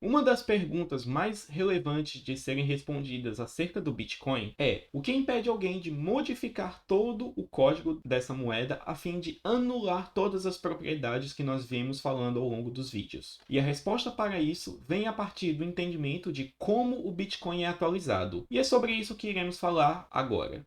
Uma das perguntas mais relevantes de serem respondidas acerca do Bitcoin é: o que impede alguém de modificar todo o código dessa moeda a fim de anular todas as propriedades que nós vimos falando ao longo dos vídeos? E a resposta para isso vem a partir do entendimento de como o Bitcoin é atualizado. E é sobre isso que iremos falar agora.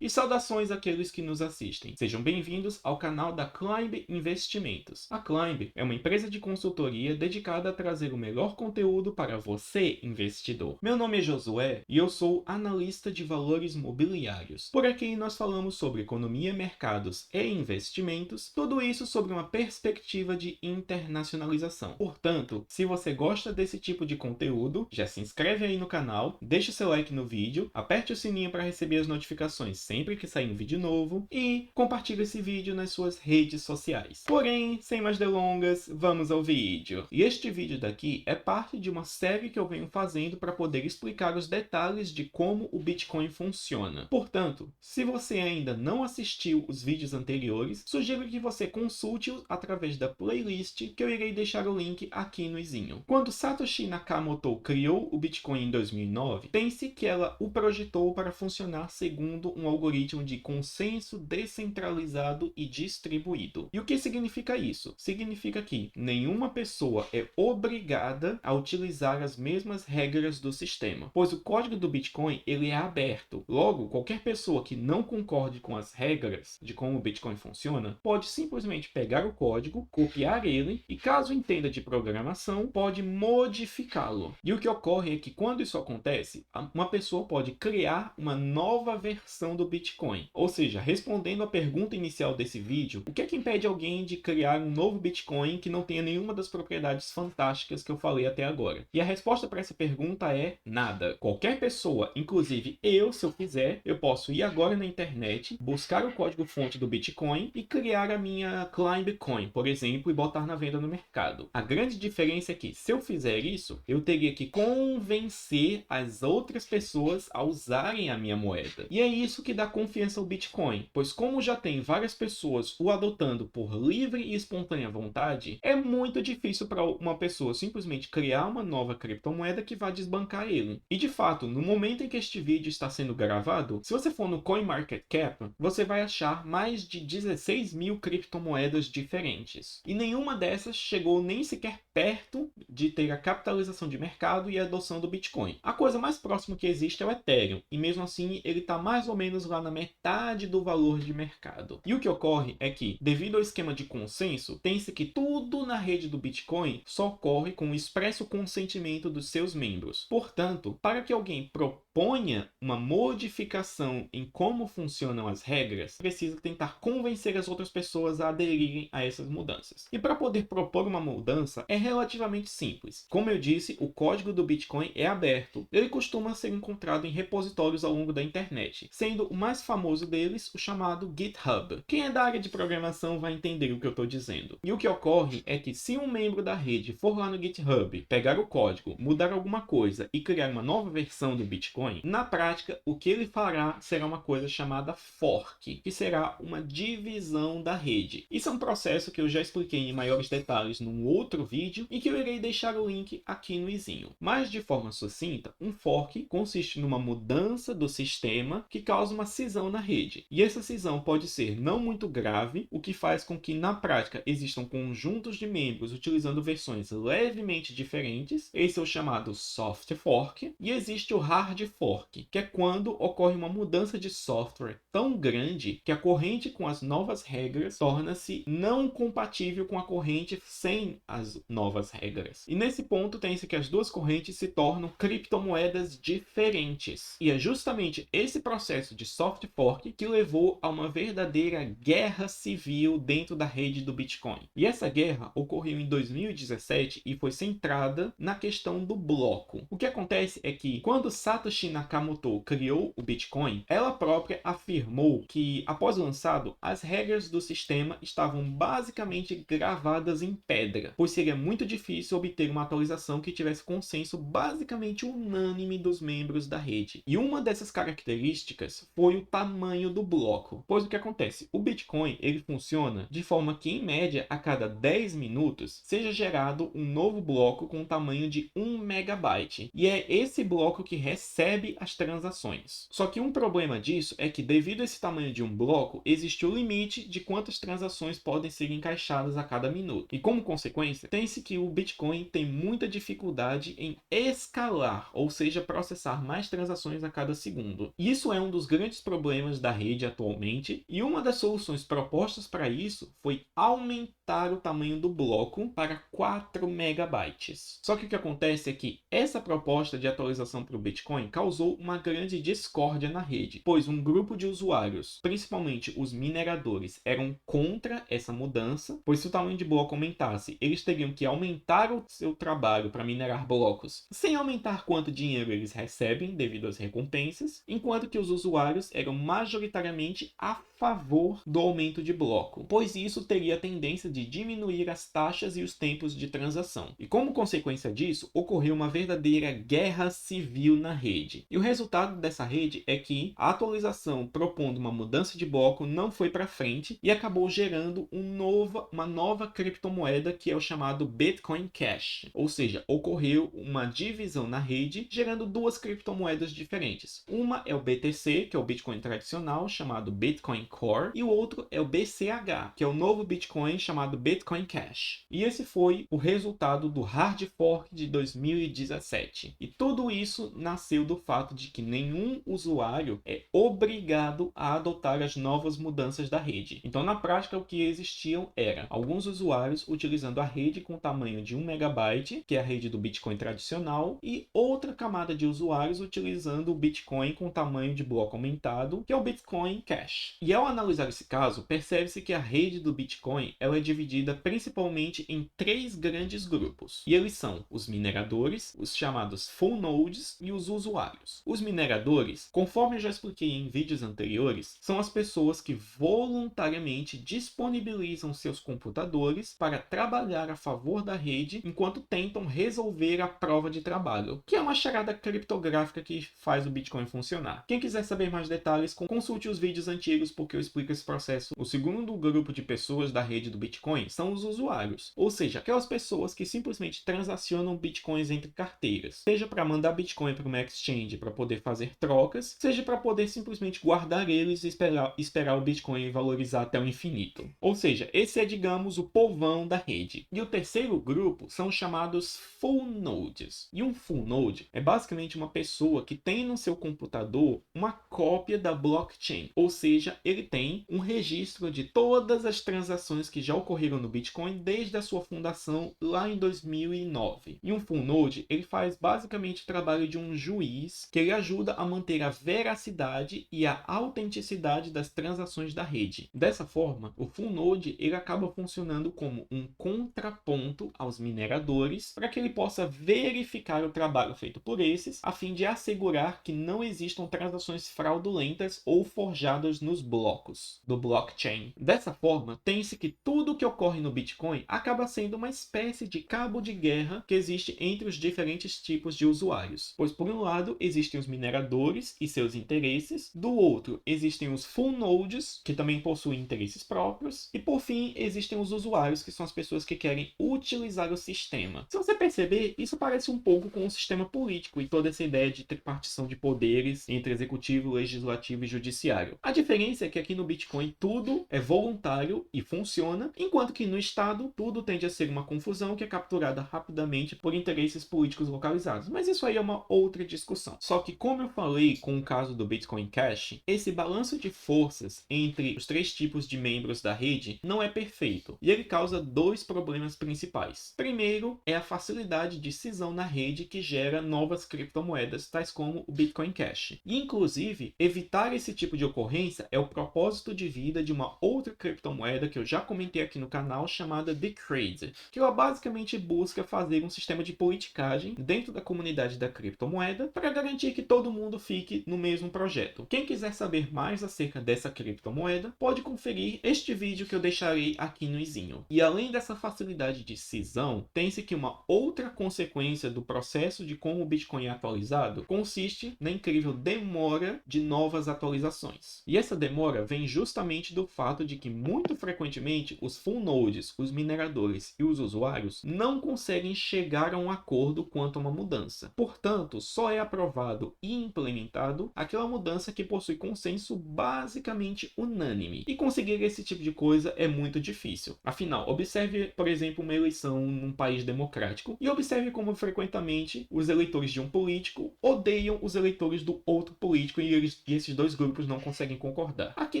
E saudações àqueles que nos assistem. Sejam bem-vindos ao canal da Climb Investimentos. A Climb é uma empresa de consultoria dedicada a trazer o melhor conteúdo para você, investidor. Meu nome é Josué e eu sou analista de valores mobiliários. Por aqui nós falamos sobre economia, mercados e investimentos, tudo isso sobre uma perspectiva de internacionalização. Portanto, se você gosta desse tipo de conteúdo, já se inscreve aí no canal, deixa seu like no vídeo, aperte o sininho para receber as notificações sempre que sair um vídeo novo e compartilhe esse vídeo nas suas redes sociais. Porém, sem mais delongas, vamos ao vídeo. E este vídeo daqui é parte de uma série que eu venho fazendo para poder explicar os detalhes de como o Bitcoin funciona. Portanto, se você ainda não assistiu os vídeos anteriores, sugiro que você consulte-os através da playlist que eu irei deixar o link aqui no izinho. Quando Satoshi Nakamoto criou o Bitcoin em 2009, pense que ela o projetou para funcionar segundo um algoritmo de consenso descentralizado e distribuído. E o que significa isso? Significa que nenhuma pessoa é obrigada a utilizar as mesmas regras do sistema, pois o código do Bitcoin ele é aberto. Logo, qualquer pessoa que não concorde com as regras de como o Bitcoin funciona, pode simplesmente pegar o código, copiar ele e, caso entenda de programação, pode modificá-lo. E o que ocorre é que quando isso acontece, uma pessoa pode criar uma nova versão do Bitcoin. Ou seja, respondendo à pergunta inicial desse vídeo, o que é que impede alguém de criar um novo Bitcoin que não tenha nenhuma das propriedades fantásticas que eu falei até agora? E a resposta para essa pergunta é nada. Qualquer pessoa, inclusive eu, se eu quiser, eu posso ir agora na internet, buscar o código-fonte do Bitcoin e criar a minha Climbcoin, por exemplo, e botar na venda no mercado. A grande diferença é que, se eu fizer isso, eu teria que convencer as outras pessoas a usarem a minha moeda. E é isso que dá confiança ao Bitcoin, pois como já tem várias pessoas o adotando por livre e espontânea vontade, é muito difícil para uma pessoa simplesmente criar uma nova criptomoeda que vá desbancar ele. E de fato, no momento em que este vídeo está sendo gravado, se você for no CoinMarketCap, você vai achar mais de 16 mil criptomoedas diferentes. E nenhuma dessas chegou nem sequer perto de ter a capitalização de mercado e a adoção do Bitcoin. A coisa mais próxima que existe é o Ethereum, e mesmo assim ele está mais ou menos lá na metade do valor de mercado. E o que ocorre é que, devido ao esquema de consenso, tem-se que tudo na rede do Bitcoin só ocorre com o expresso consentimento dos seus membros. Portanto, para que alguém proponha uma modificação em como funcionam as regras, precisa tentar convencer as outras pessoas a aderirem a essas mudanças. E para poder propor uma mudança é relativamente simples. Como eu disse, o código do Bitcoin é aberto. Ele costuma ser encontrado em repositórios ao longo da internet, sendo o mais famoso deles o chamado GitHub. Quem é da área de programação vai entender o que eu estou dizendo. E o que ocorre é que se um membro da rede for lá no GitHub, pegar o código, mudar alguma coisa e criar uma nova versão do Bitcoin, na prática o que ele fará será uma coisa chamada fork, que será uma divisão da rede. Isso é um processo que eu já expliquei em maiores detalhes num outro vídeo e que eu irei deixar o link aqui no izinho. Mas de forma sucinta, um fork consiste numa mudança do sistema que causa uma cisão na rede. E essa cisão pode ser não muito grave, o que faz com que na prática existam conjuntos de membros utilizando versões levemente diferentes. Esse é o chamado soft fork. E existe o hard fork, que é quando ocorre uma mudança de software tão grande que a corrente com as novas regras torna-se não compatível com a corrente sem as novas regras. E nesse ponto tem-se que as duas correntes se tornam criptomoedas diferentes. E é justamente esse processo de soft fork que levou a uma verdadeira guerra civil dentro da rede do Bitcoin. E essa guerra ocorreu em 2017 e foi centrada na questão do bloco. O que acontece é que quando Satoshi Satoshi Nakamoto criou o Bitcoin, ela própria afirmou que, após lançado, as regras do sistema estavam basicamente gravadas em pedra, pois seria muito difícil obter uma atualização que tivesse consenso basicamente unânime dos membros da rede. E uma dessas características foi o tamanho do bloco, pois o que acontece? O Bitcoin ele funciona de forma que, em média, a cada 10 minutos seja gerado um novo bloco com o tamanho de 1 megabyte, e é esse bloco que recebe as transações. Só que um problema disso é que, devido a esse tamanho de um bloco, existe o limite de quantas transações podem ser encaixadas a cada minuto. E como consequência, tem-se que o Bitcoin tem muita dificuldade em escalar, ou seja, processar mais transações a cada segundo. Isso é um dos grandes problemas da rede atualmente, e uma das soluções propostas para isso foi aumentar o tamanho do bloco para 4 megabytes. Só que o que acontece é que essa proposta de atualização para o Bitcoin causou uma grande discórdia na rede, pois um grupo de usuários, principalmente os mineradores, eram contra essa mudança, pois se o tamanho de bloco aumentasse, eles teriam que aumentar o seu trabalho para minerar blocos, sem aumentar quanto dinheiro eles recebem devido às recompensas, enquanto que os usuários eram majoritariamente a favor do aumento de bloco, pois isso teria a tendência de diminuir as taxas e os tempos de transação. E como consequência disso, ocorreu uma verdadeira guerra civil na rede. E o resultado dessa rede é que a atualização propondo uma mudança de bloco não foi para frente e acabou gerando uma nova criptomoeda, que é o chamado Bitcoin Cash. Ou seja, ocorreu uma divisão na rede, gerando duas criptomoedas diferentes. Uma é o BTC, que é o Bitcoin tradicional, chamado Bitcoin Core, e o outro é o BCH, que é o novo Bitcoin chamado Bitcoin Cash. E esse foi o resultado do hard fork de 2017. E tudo isso nasceu do fato de que nenhum usuário é obrigado a adotar as novas mudanças da rede. Então, na prática, o que existiam era alguns usuários utilizando a rede com tamanho de 1 megabyte, que é a rede do Bitcoin tradicional, e outra camada de usuários utilizando o Bitcoin com tamanho de bloco aumentado, que é o Bitcoin Cash. E ao analisar esse caso, percebe-se que a rede do Bitcoin ela é dividida principalmente em 3 grandes grupos. E eles são os mineradores, os chamados full nodes e os usuários. Os mineradores, conforme eu já expliquei em vídeos anteriores, são as pessoas que voluntariamente disponibilizam seus computadores para trabalhar a favor da rede enquanto tentam resolver a prova de trabalho, que é uma charada criptográfica que faz o Bitcoin funcionar. Quem quiser saber mais detalhes, consulte os vídeos antigos, porque eu explico esse processo. O segundo grupo de pessoas da rede do Bitcoin são os usuários, ou seja, aquelas pessoas que simplesmente transacionam Bitcoins entre carteiras, seja para mandar Bitcoin para uma exchange para poder fazer trocas, seja para poder simplesmente guardar eles e esperar o Bitcoin valorizar até o infinito. Ou seja, esse é, digamos, o povão da rede. E o terceiro grupo são os chamados full nodes. E um full node é basicamente uma pessoa que tem no seu computador uma cópia da blockchain, ou seja, ele tem um registro de todas as transações que já ocorreram no Bitcoin desde a sua fundação lá em 2009. E um full node, ele faz basicamente o trabalho de um juiz, que ele ajuda a manter a veracidade e a autenticidade das transações da rede. Dessa forma, o full node ele acaba funcionando como um contraponto aos mineradores, para que ele possa verificar o trabalho feito por esses, a fim de assegurar que não existam transações fraudulentas ou forjadas nos blocos do blockchain. Dessa forma, tem-se que tudo que ocorre no Bitcoin acaba sendo uma espécie de cabo de guerra que existe entre os diferentes tipos de usuários. Pois, por um lado, existem os mineradores e seus interesses, do outro, existem os full nodes, que também possuem interesses próprios, e por fim, existem os usuários, que são as pessoas que querem utilizar o sistema. Se você perceber, isso parece um pouco com o sistema político e toda essa ideia de tripartição de poderes entre executivo, legislativo e judiciário. A diferença é que aqui no Bitcoin tudo é voluntário e funciona, enquanto que no Estado tudo tende a ser uma confusão que é capturada rapidamente por interesses políticos localizados. Mas isso aí é uma outra discussão. Só que, como eu falei com o caso do Bitcoin Cash, esse balanço de forças entre os 3 tipos de membros da rede não é perfeito, e ele causa 2 problemas principais. Primeiro é a facilidade de cisão na rede, que gera novas criptomoedas, tais como o Bitcoin Cash. E, inclusive, evitar esse tipo de ocorrência é o propósito de vida de uma outra criptomoeda que eu já comentei aqui no canal, chamada Decred, que ela basicamente busca fazer um sistema de politicagem dentro da comunidade da criptomoeda para para garantir que todo mundo fique no mesmo projeto. Quem quiser saber mais acerca dessa criptomoeda, pode conferir este vídeo que eu deixarei aqui no izinho. E além dessa facilidade de cisão, tem-se que uma outra consequência do processo de como o Bitcoin é atualizado consiste na incrível demora de novas atualizações. E essa demora vem justamente do fato de que muito frequentemente os full nodes, os mineradores e os usuários não conseguem chegar a um acordo quanto a uma mudança. Portanto, só é aprovado e implementado aquela mudança que possui consenso basicamente unânime. E conseguir esse tipo de coisa é muito difícil. Afinal, observe, por exemplo, uma eleição num país democrático e observe como frequentemente os eleitores de um político odeiam os eleitores do outro político e esses dois grupos não conseguem concordar. Aqui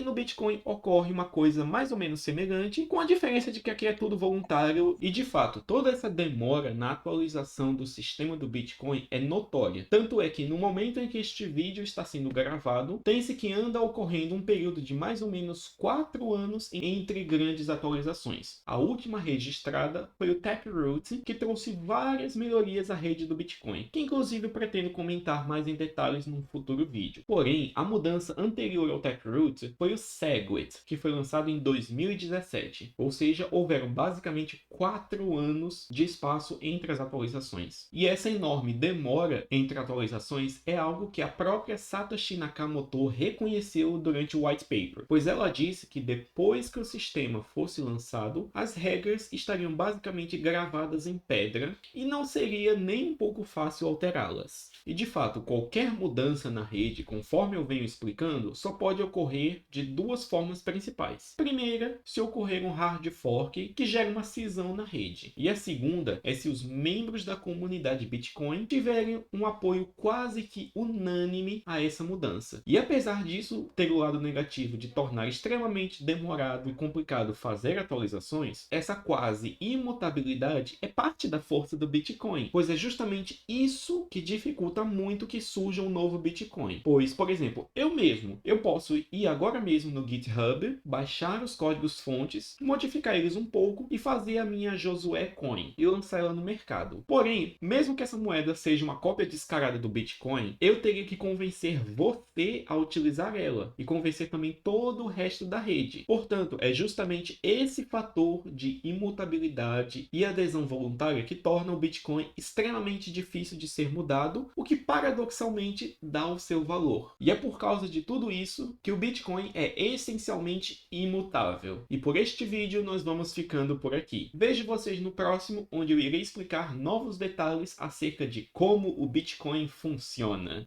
no Bitcoin ocorre uma coisa mais ou menos semelhante, com a diferença de que aqui é tudo voluntário e, de fato, toda essa demora na atualização do sistema do Bitcoin é notória. Tanto é que no momento em que este vídeo está sendo gravado, tem-se que anda ocorrendo um período de mais ou menos 4 anos entre grandes atualizações. A última registrada foi o Taproot, que trouxe várias melhorias à rede do Bitcoin, que inclusive eu pretendo comentar mais em detalhes num futuro vídeo. Porém, a mudança anterior ao Taproot foi o Segwit, que foi lançado em 2017, ou seja, houveram basicamente 4 anos de espaço entre as atualizações. E essa enorme demora entre atualizações é algo que a própria Satoshi Nakamoto reconheceu durante o white paper, pois ela disse que depois que o sistema fosse lançado, as regras estariam basicamente gravadas em pedra e não seria nem um pouco fácil alterá-las. E de fato, qualquer mudança na rede, conforme eu venho explicando, só pode ocorrer de duas formas principais. Primeira, se ocorrer um hard fork que gera uma cisão na rede. E a segunda é se os membros da comunidade Bitcoin tiverem um apoio quase que unânime a essa mudança. E apesar disso ter o lado negativo de tornar extremamente demorado e complicado fazer atualizações, essa quase imutabilidade é parte da força do Bitcoin, pois é justamente isso que dificulta muito que surja um novo Bitcoin. Pois, por exemplo, eu posso ir agora mesmo no GitHub, baixar os códigos fontes, modificar eles um pouco e fazer a minha Josué Coin e lançar ela no mercado. Porém, mesmo que essa moeda seja uma cópia descarada do Bitcoin, eu teria que convencer você a utilizar ela e convencer também todo o resto da rede. Portanto, é justamente esse fator de imutabilidade e adesão voluntária que torna o Bitcoin extremamente difícil de ser mudado, o que paradoxalmente dá o seu valor. E é por causa de tudo isso que o Bitcoin é essencialmente imutável. E por este vídeo nós vamos ficando por aqui. Vejo vocês no próximo, onde eu irei explicar novos detalhes acerca de como o Bitcoin funciona.